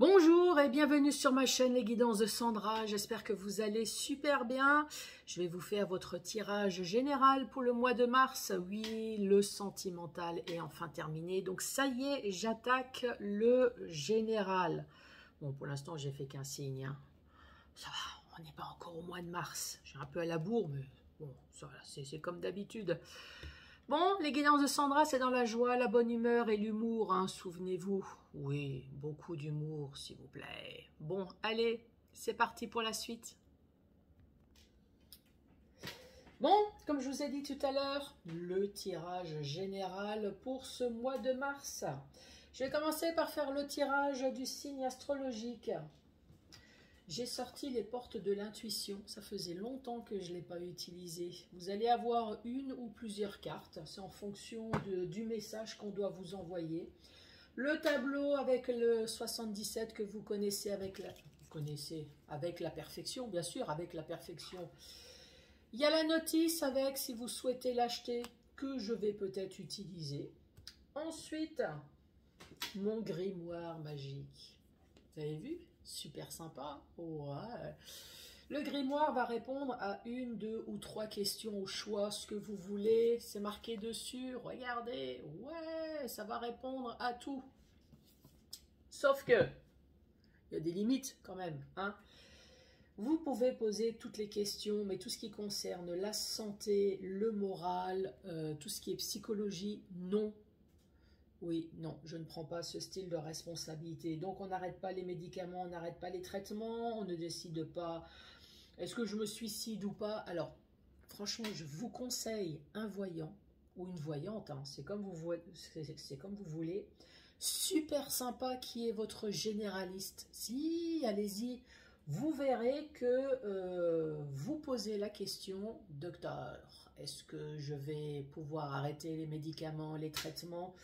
Bonjour et bienvenue sur ma chaîne Les Guidances de Sandra, j'espère que vous allez super bien. Je vais vous faire votre tirage général pour le mois de mars. Oui, le sentimental est enfin terminé, donc ça y est, j'attaque le général. Bon, pour l'instant, j'ai fait qu'un signe, hein. Ça va, on n'est pas encore au mois de mars. J'ai un peu à la bourre, mais bon, c'est comme d'habitude. Bon, les guidances de Sandra, c'est dans la joie, la bonne humeur et l'humour, hein, souvenez-vous. Oui, beaucoup d'humour, s'il vous plaît. Bon, allez, c'est parti pour la suite. Bon, comme je vous ai dit tout à l'heure, le tirage général pour ce mois de mars. Je vais commencer par faire le tirage du signe astrologique. J'ai sorti les portes de l'intuition, ça faisait longtemps que je ne l'ai pas utilisé. Vous allez avoir une ou plusieurs cartes, c'est en fonction du message qu'on doit vous envoyer. Le tableau avec le 77 que vous connaissez avec la perfection, bien sûr, avec la perfection. Il y a la notice avec, si vous souhaitez l'acheter, que je vais peut-être utiliser. Ensuite, mon grimoire magique. Vous avez vu? Super sympa. Ouais. Le grimoire va répondre à une, deux ou trois questions au choix, ce que vous voulez. C'est marqué dessus. Regardez. Ouais, ça va répondre à tout. Sauf que, il y a des limites quand même, hein. Vous pouvez poser toutes les questions, mais tout ce qui concerne la santé, le moral, tout ce qui est psychologie, non. Oui, non, je ne prends pas ce style de responsabilité. Donc, on n'arrête pas les médicaments, on n'arrête pas les traitements, on ne décide pas est-ce que je me suicide ou pas. Alors, franchement, je vous conseille un voyant ou une voyante, hein, c'est comme vous voulez. Super sympa qui est votre généraliste. Si, allez-y, vous verrez que vous posez la question, docteur, est-ce que je vais pouvoir arrêter les médicaments, les traitements?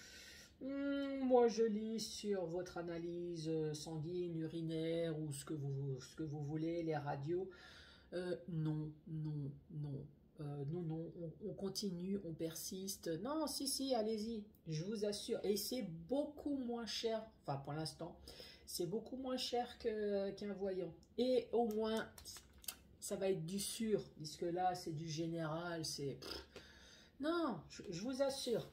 Moi, je lis sur votre analyse sanguine, urinaire ou ce que vous voulez, les radios. Non, non, non. Non, on continue, on persiste. Non, si, allez-y, je vous assure. Et c'est beaucoup moins cher, enfin pour l'instant, c'est beaucoup moins cher qu'un voyant. Et au moins, ça va être du sûr, puisque là, c'est du général, c'est... Non, je vous assure.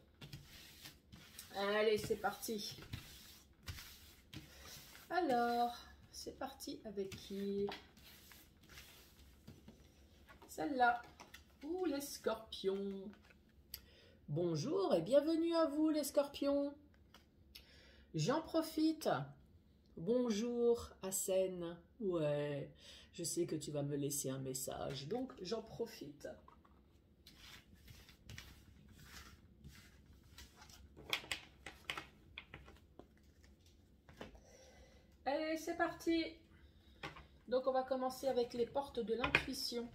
Allez, c'est parti. Alors, c'est parti avec qui? Celle-là. Ouh, les scorpions. Bonjour et bienvenue à vous, les scorpions. J'en profite. Bonjour, Hassen. Ouais, je sais que tu vas me laisser un message, donc j'en profite. Allez, c'est parti. Donc, on va commencer avec les portes de l'intuition.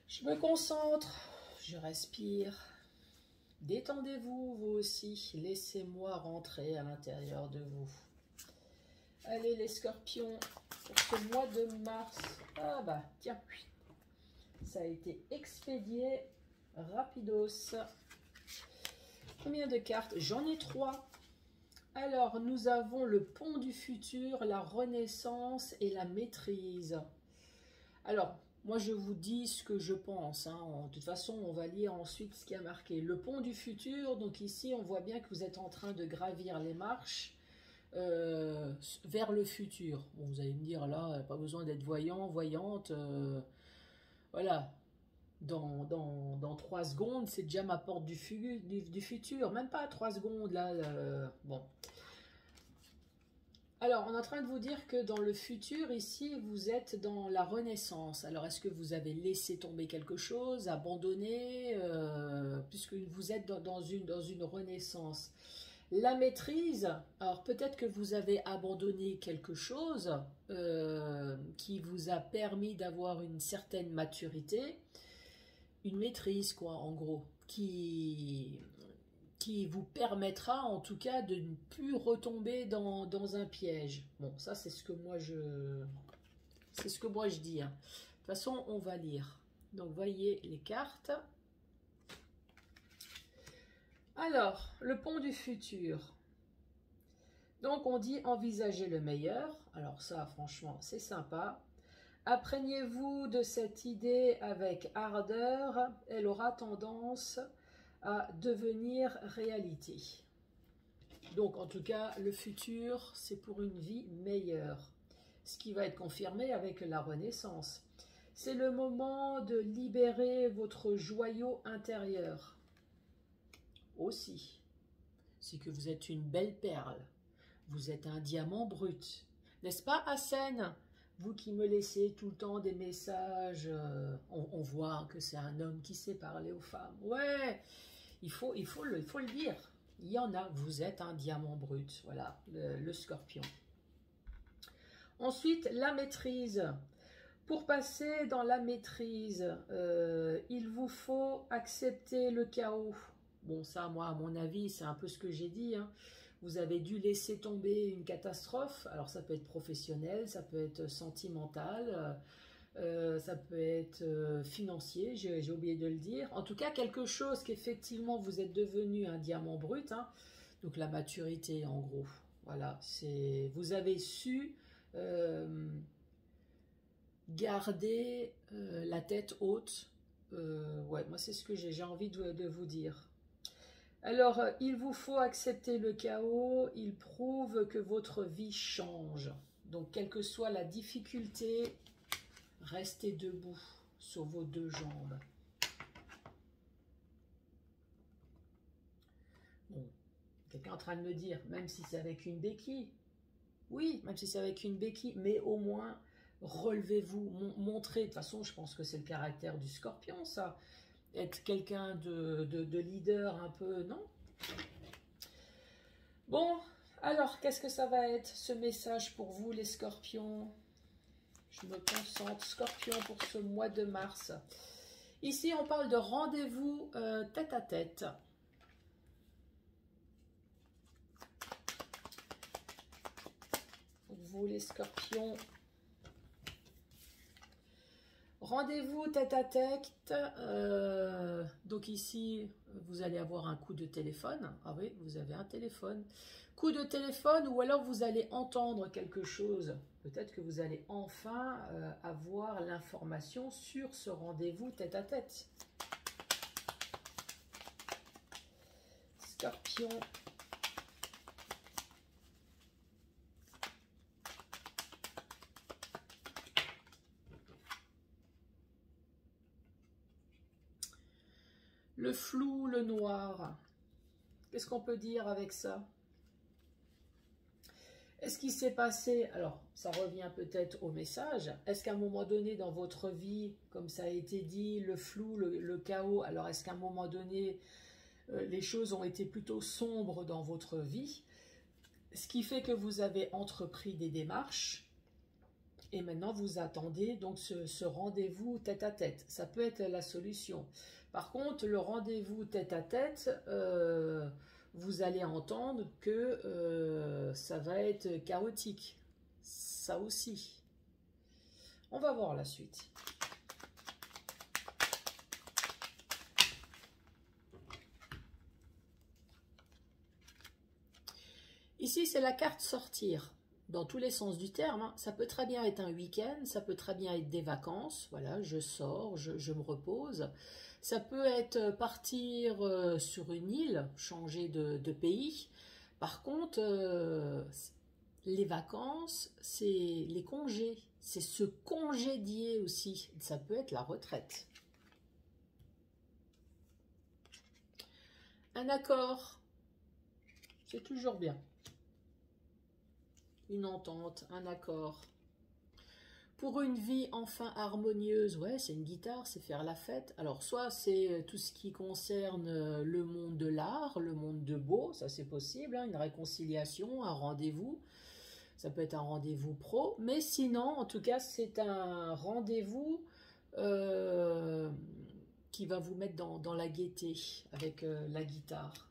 Je me concentre, je respire. Détendez-vous, vous aussi. Laissez-moi rentrer à l'intérieur de vous. Allez, les scorpions, pour ce mois de mars. Ah bah, tiens, ça a été expédié rapidos. Combien de cartes? J'en ai 3. Alors, nous avons le pont du futur, la renaissance et la maîtrise. Alors, moi, je vous dis ce que je pense, hein. De toute façon, on va lire ensuite ce qui a marqué. Le pont du futur, donc ici, on voit bien que vous êtes en train de gravir les marches vers le futur. Bon, vous allez me dire, là, pas besoin d'être voyant, voyante. Voilà, dans 3 secondes, c'est déjà ma porte du futur. Même pas 3 secondes, là. Bon. Alors, on est en train de vous dire que dans le futur, ici, vous êtes dans la renaissance. Alors, est-ce que vous avez laissé tomber quelque chose, abandonné, puisque vous êtes dans une renaissance? La maîtrise, alors peut-être que vous avez abandonné quelque chose qui vous a permis d'avoir une certaine maturité, une maîtrise, quoi, en gros, qui vous permettra en tout cas de ne plus retomber dans un piège. Bon, ça c'est ce que moi je dis, hein. De toute façon, on va lire. Donc voyez les cartes. Alors, le pont du futur. Donc, on dit envisager le meilleur. Alors ça, franchement, c'est sympa. Imprégnez-vous de cette idée avec ardeur. Elle aura tendance à devenir réalité. Donc, en tout cas, le futur, c'est pour une vie meilleure. Ce qui va être confirmé avec la Renaissance. C'est le moment de libérer votre joyau intérieur. Aussi, c'est que vous êtes une belle perle. Vous êtes un diamant brut. N'est-ce pas, Hassen? Vous qui me laissez tout le temps des messages, on voit que c'est un homme qui sait parler aux femmes. Ouais, il faut le dire. Il y en a, vous êtes un diamant brut. Voilà, le scorpion. Ensuite, la maîtrise. Pour passer dans la maîtrise, il vous faut accepter le chaos. Bon, ça, moi, à mon avis, c'est un peu ce que j'ai dit, hein. Vous avez dû laisser tomber une catastrophe. Alors, ça peut être professionnel, ça peut être sentimental, ça peut être financier, j'ai oublié de le dire. En tout cas, quelque chose qu'effectivement, vous êtes devenu un diamant brut, hein. Donc, la maturité, en gros. Voilà, vous avez su garder la tête haute. Ouais, moi, c'est ce que j'ai envie de vous dire. Alors, il vous faut accepter le chaos, il prouve que votre vie change. Donc, quelle que soit la difficulté, restez debout sur vos deux jambes. Bon, quelqu'un est en train de me dire, même si c'est avec une béquille. Oui, même si c'est avec une béquille, mais au moins, relevez-vous, montrez. De toute façon, je pense que c'est le caractère du scorpion, ça. Être quelqu'un de leader un peu, non? Bon, alors, qu'est-ce que ça va être, ce message pour vous, les scorpions? Je me concentre, scorpion, pour ce mois de mars. Ici, on parle de rendez-vous tête à tête. Pour vous, les scorpions. Rendez-vous tête à tête, donc ici, vous allez avoir un coup de téléphone. Ah oui, vous avez un téléphone. Coup de téléphone ou alors vous allez entendre quelque chose. Peut-être que vous allez enfin avoir l'information sur ce rendez-vous tête à tête. Scorpion. Le flou, le noir. Qu'est-ce qu'on peut dire avec ça? Est-ce qu'il s'est passé, alors ça revient peut-être au message, est-ce qu'à un moment donné dans votre vie, comme ça a été dit, le flou, le chaos, alors est-ce qu'à un moment donné, les choses ont été plutôt sombres dans votre vie, ce qui fait que vous avez entrepris des démarches, et maintenant vous attendez donc ce rendez-vous tête à tête. Ça peut être la solution. Par contre, le rendez-vous tête à tête, vous allez entendre que ça va être chaotique. Ça aussi. On va voir la suite. Ici, c'est la carte sortir. Dans tous les sens du terme, hein. Ça peut très bien être un week-end, ça peut très bien être des vacances. Voilà, je sors, je me repose. Ça peut être partir sur une île, changer de pays. Par contre, les vacances, c'est les congés. C'est se congédier aussi. Ça peut être la retraite. Un accord, c'est toujours bien. Une entente, un accord. Pour une vie enfin harmonieuse, ouais, c'est une guitare, c'est faire la fête. Alors, soit c'est tout ce qui concerne le monde de l'art, le monde de beau, ça c'est possible, hein, une réconciliation, un rendez-vous. Ça peut être un rendez-vous pro, mais sinon, en tout cas, c'est un rendez-vous qui va vous mettre dans la gaieté avec la guitare.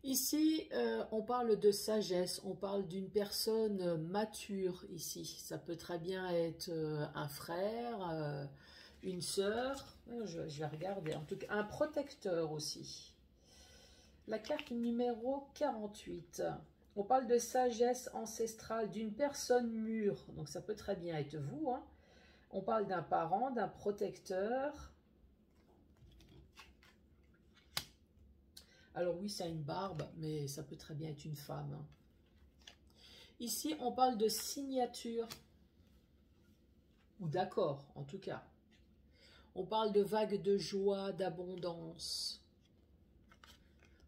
Ici, on parle de sagesse, on parle d'une personne mature ici. Ça peut très bien être un frère, une sœur, je vais regarder, en tout cas un protecteur aussi. La carte numéro 48. On parle de sagesse ancestrale d'une personne mûre, donc ça peut très bien être vous, hein. On parle d'un parent, d'un protecteur. Alors oui, ça a une barbe, mais ça peut très bien être une femme, hein. Ici, on parle de signature, ou d'accord, en tout cas. On parle de vagues de joie, d'abondance,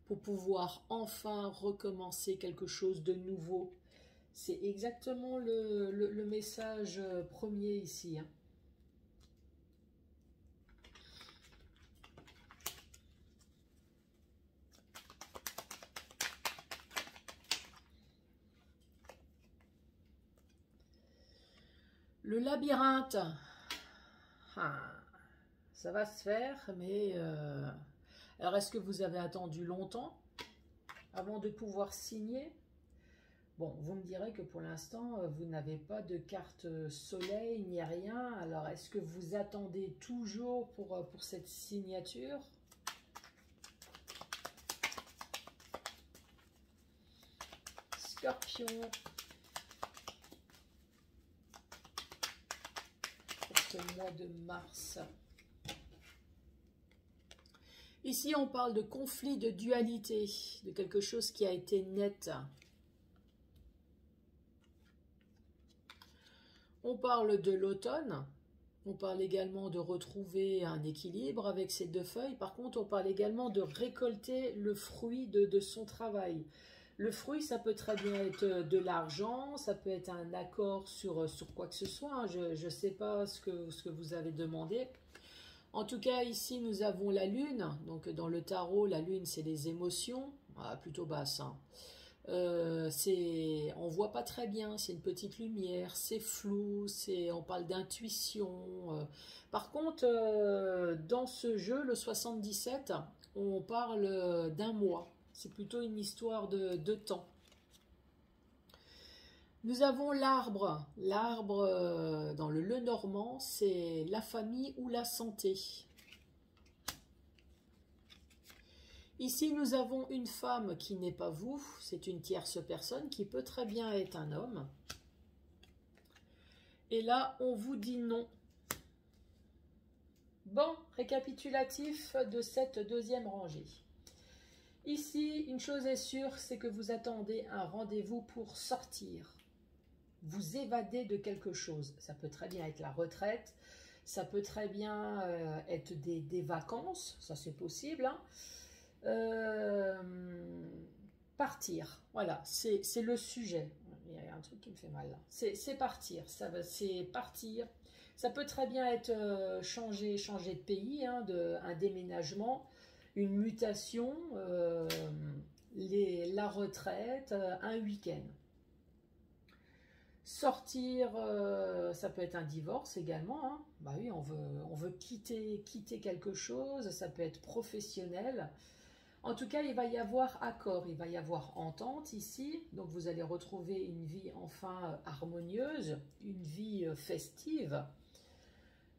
pour pouvoir enfin recommencer quelque chose de nouveau. C'est exactement le message premier ici, hein. Le labyrinthe, ah, ça va se faire, mais... Alors, est-ce que vous avez attendu longtemps avant de pouvoir signer? Bon, vous me direz que pour l'instant, vous n'avez pas de carte soleil ni rien. Alors, est-ce que vous attendez toujours pour cette signature? Scorpion. Pour ce mois de mars. Ici, on parle de conflit, de dualité, de quelque chose qui a été net. On parle de l'automne. On parle également de retrouver un équilibre avec ces deux feuilles. Par contre, on parle également de récolter le fruit de son travail. Le fruit, ça peut très bien être de l'argent, ça peut être un accord sur quoi que ce soit, hein. Je ne sais pas ce que vous avez demandé. En tout cas, ici, nous avons la lune. Donc, dans le tarot, la lune, c'est les émotions. Ah, plutôt basse, hein. On voit pas très bien, c'est une petite lumière, c'est flou, on parle d'intuition. Par contre, dans ce jeu, le 77, on parle d'un mois. C'est plutôt une histoire de temps. Nous avons l'arbre. L'arbre, dans le Lenormand, c'est la famille ou la santé. Ici, nous avons une femme qui n'est pas vous. C'est une tierce personne qui peut très bien être un homme. Et là, on vous dit non. Bon, récapitulatif de cette deuxième rangée. Ici, une chose est sûre, c'est que vous attendez un rendez-vous pour sortir. Vous évadez de quelque chose. Ça peut très bien être la retraite, ça peut très bien être des vacances, ça c'est possible, hein. Partir, voilà, c'est le sujet. Il y a un truc qui me fait mal là. C'est partir, c'est partir. Ça peut très bien être changer de pays, hein, un déménagement, une mutation, la retraite, un week-end. Sortir, ça peut être un divorce également, hein. Bah oui, on veut quitter quelque chose, ça peut être professionnel. En tout cas, il va y avoir accord, il va y avoir entente ici. Donc, vous allez retrouver une vie enfin harmonieuse, une vie festive.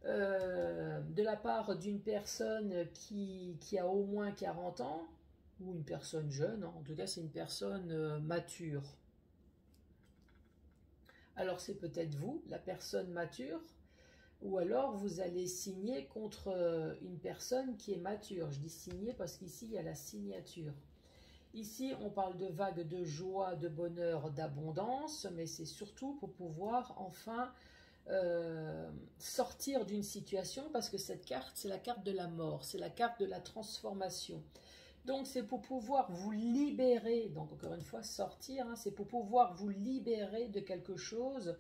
De la part d'une personne qui a au moins 40 ans, ou une personne jeune, hein. En tout cas, c'est une personne mature. Alors, c'est peut-être vous, la personne mature, ou alors vous allez signer contre une personne qui est mature. Je dis signer parce qu'ici, il y a la signature. Ici, on parle de vagues de joie, de bonheur, d'abondance, mais c'est surtout pour pouvoir enfin sortir d'une situation, parce que cette carte, c'est la carte de la mort, c'est la carte de la transformation. Donc, c'est pour pouvoir vous libérer, donc encore une fois, sortir, hein, c'est pour pouvoir vous libérer de quelque chose,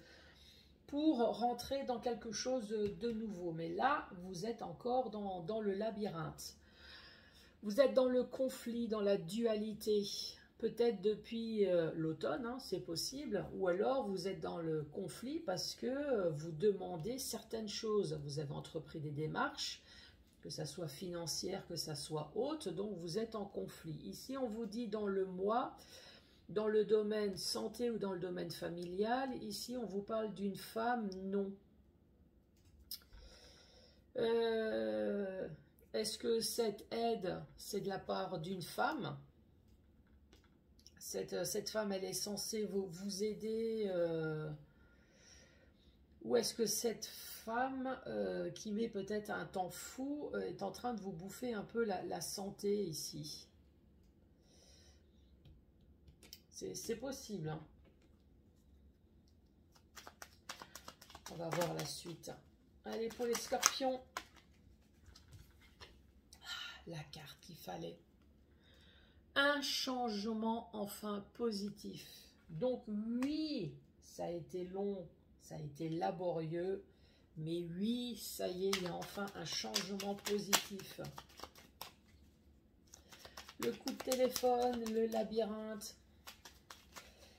pour rentrer dans quelque chose de nouveau. Mais là, vous êtes encore dans le labyrinthe. Vous êtes dans le conflit, dans la dualité. Peut-être depuis l'automne, hein, c'est possible. Ou alors, vous êtes dans le conflit parce que vous demandez certaines choses. Vous avez entrepris des démarches, que ça soit financière, que ça soit haute, donc vous êtes en conflit. Ici, on vous dit dans le mois, dans le domaine santé ou dans le domaine familial, ici, on vous parle d'une femme non. Est-ce que cette aide, c'est de la part d'une femme? Cette femme, elle est censée vous aider, ou est-ce que cette femme, qui met peut-être un temps fou, est en train de vous bouffer un peu la santé ici? C'est possible, hein. On va voir la suite. Allez, pour les scorpions. Ah, la carte qu'il fallait. Un changement enfin positif. Donc oui, ça a été long, ça a été laborieux, mais oui, ça y est, il y a enfin un changement positif. Le coup de téléphone, le labyrinthe.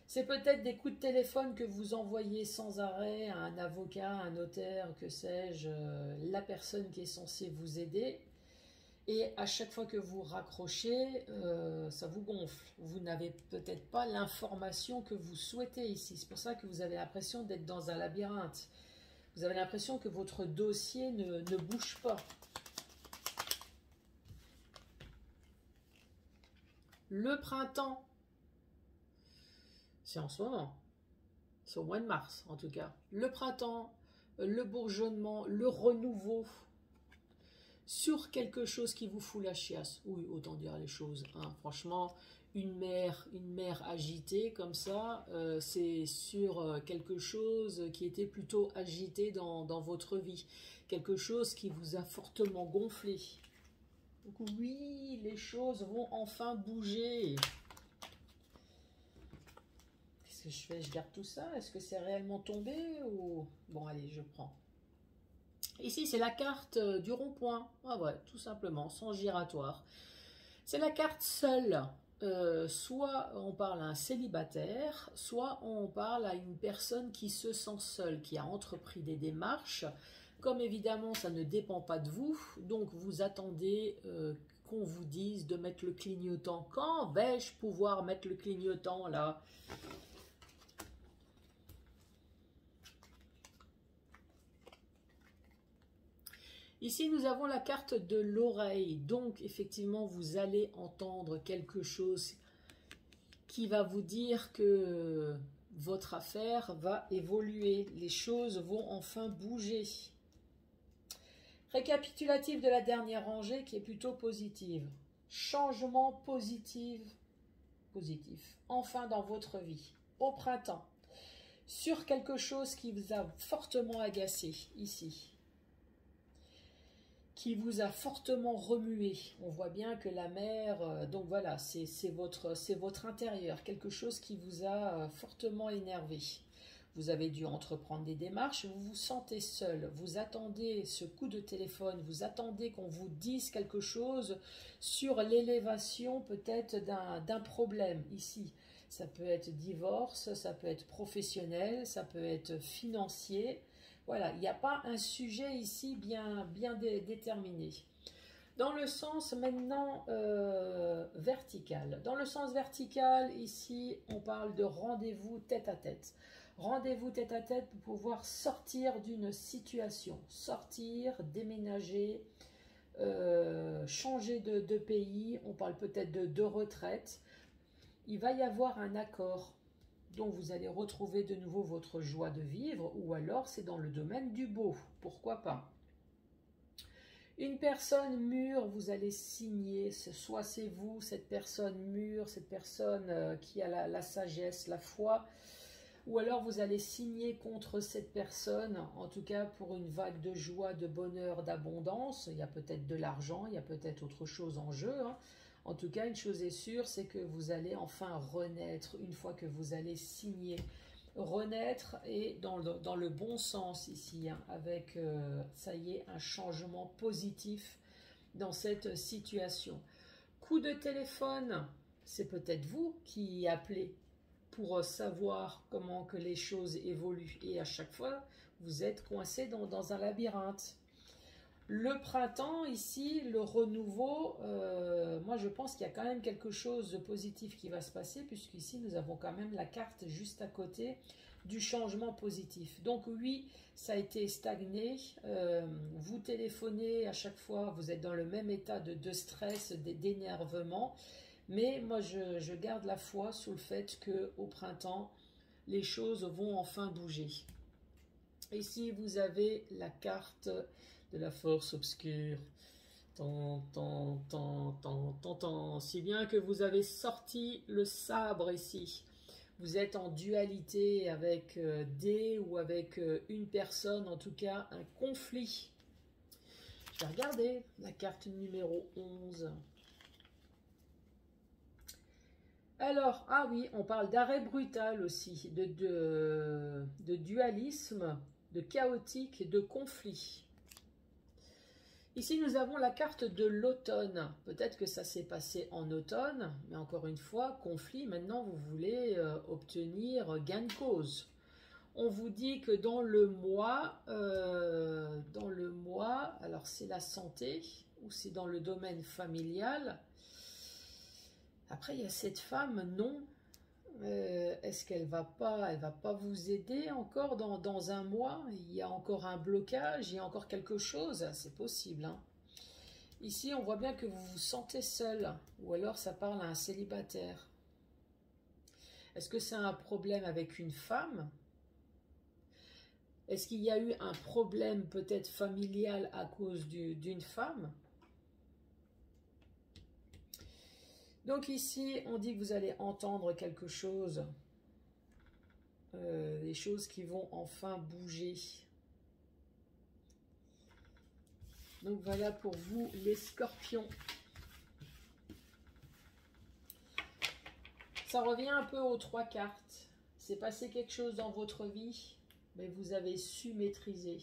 C'est peut-être des coups de téléphone que vous envoyez sans arrêt à un avocat, un notaire, que sais-je, la personne qui est censée vous aider. Et à chaque fois que vous raccrochez, ça vous gonfle. Vous n'avez peut-être pas l'information que vous souhaitez ici. C'est pour ça que vous avez l'impression d'être dans un labyrinthe. Vous avez l'impression que votre dossier ne bouge pas. Le printemps, c'est en ce moment. C'est au mois de mars, en tout cas. Le printemps, le bourgeonnement, le renouveau sur quelque chose qui vous fout la chiasse. Oui, autant dire les choses, hein. Franchement, une mer agitée comme ça, c'est sur quelque chose qui était plutôt agité dans votre vie. Quelque chose qui vous a fortement gonflé. Donc oui, les choses vont enfin bouger. Qu'est-ce que je fais? Je garde tout ça? Est-ce que c'est réellement tombé ou... Bon, allez, je prends. Ici, c'est la carte du rond-point. Ah ouais, tout simplement, sans giratoire. C'est la carte seule. Soit on parle à un célibataire, soit on parle à une personne qui se sent seule, qui a entrepris des démarches. Comme évidemment, ça ne dépend pas de vous, donc vous attendez qu'on vous dise de mettre le clignotant. Quand vais-je pouvoir mettre le clignotant là? Ici, nous avons la carte de l'oreille. Donc, effectivement, vous allez entendre quelque chose qui va vous dire que votre affaire va évoluer. Les choses vont enfin bouger. Récapitulatif de la dernière rangée qui est plutôt positive. Changement positif. Enfin dans votre vie. Au printemps. Sur quelque chose qui vous a fortement agacé ici. Qui vous a fortement remué. On voit bien que la mer, donc voilà, c'est votre intérieur, quelque chose qui vous a fortement énervé. Vous avez dû entreprendre des démarches, vous vous sentez seul, vous attendez ce coup de téléphone, vous attendez qu'on vous dise quelque chose sur l'élévation peut-être d'un problème ici. Ça peut être divorce, ça peut être professionnel, ça peut être financier. Voilà, il n'y a pas un sujet ici bien déterminé. Dans le sens maintenant vertical. Dans le sens vertical, ici, on parle de rendez-vous tête à tête. Rendez-vous tête à tête pour pouvoir sortir d'une situation. Sortir, déménager, changer de pays. On parle peut-être de retraite. Il va y avoir un accord. Donc vous allez retrouver de nouveau votre joie de vivre, ou alors c'est dans le domaine du beau, pourquoi pas. Une personne mûre, vous allez signer, soit c'est vous, cette personne mûre, cette personne qui a la sagesse, la foi, ou alors vous allez signer contre cette personne, en tout cas pour une vague de joie, de bonheur, d'abondance. Il y a peut-être de l'argent, il y a peut-être autre chose en jeu, hein. En tout cas, une chose est sûre, c'est que vous allez enfin renaître une fois que vous allez signer. Renaître et dans le bon sens ici, hein, avec, ça y est, un changement positif dans cette situation. Coup de téléphone, c'est peut-être vous qui appelez pour savoir comment que les choses évoluent. Et à chaque fois, vous êtes coincé dans un labyrinthe. Le printemps, ici, le renouveau, moi je pense qu'il y a quand même quelque chose de positif qui va se passer, puisqu'ici nous avons quand même la carte juste à côté du changement positif. Donc oui, ça a été stagné. Vous téléphonez à chaque fois, vous êtes dans le même état de stress, d'énervement. Mais moi, je garde la foi sur le fait qu'au printemps, les choses vont enfin bouger. Ici, vous avez la carte de la force obscure. Si bien que vous avez sorti le sabre ici. Vous êtes en dualité avec des ou avec une personne, en tout cas un conflit. Je vais regarder la carte numéro 11. Alors, ah oui, on parle d'arrêt brutal aussi, de dualisme, de chaotique et de conflit. Ici, nous avons la carte de l'automne. Peut-être que ça s'est passé en automne, mais encore une fois, conflit, maintenant vous voulez obtenir gain de cause. On vous dit que dans le mois, alors c'est la santé, ou c'est dans le domaine familial. Après, il y a cette femme, non. Est-ce qu'elle va pas vous aider encore dans un mois? Il y a encore un blocage, il y a encore quelque chose, c'est possible. Hein. Ici, on voit bien que vous vous sentez seul, ou alors ça parle à un célibataire. Est-ce que c'est un problème avec une femme? Est-ce qu'il y a eu un problème peut-être familial à cause d'une femme? Donc ici, on dit que vous allez entendre quelque chose, des choses qui vont enfin bouger. Donc voilà pour vous les scorpions. Ça revient un peu aux 3 cartes. C'est passé quelque chose dans votre vie, mais vous avez su maîtriser.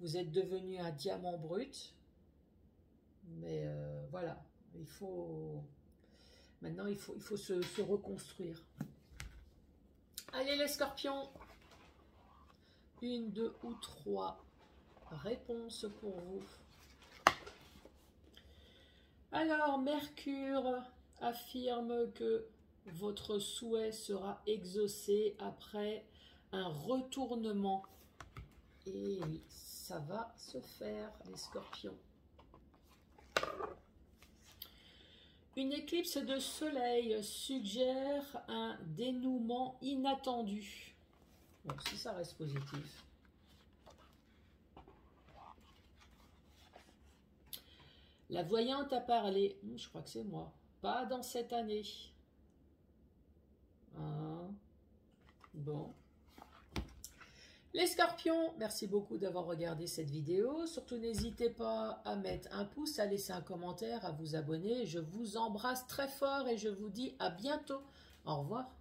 Vous êtes devenu un diamant brut, mais voilà. Maintenant, il faut se reconstruire. Allez les scorpions. 1, 2 ou 3 réponses pour vous. Alors, Mercure affirme que votre souhait sera exaucé après un retournement. Et ça va se faire, les scorpions. Une éclipse de soleil suggère un dénouement inattendu. Bon, si ça reste positif. La voyante a parlé. Je crois que c'est moi. Pas dans cette année. Hein? Bon. Les scorpions, merci beaucoup d'avoir regardé cette vidéo. Surtout, n'hésitez pas à mettre un pouce, à laisser un commentaire, à vous abonner. Je vous embrasse très fort et je vous dis à bientôt. Au revoir.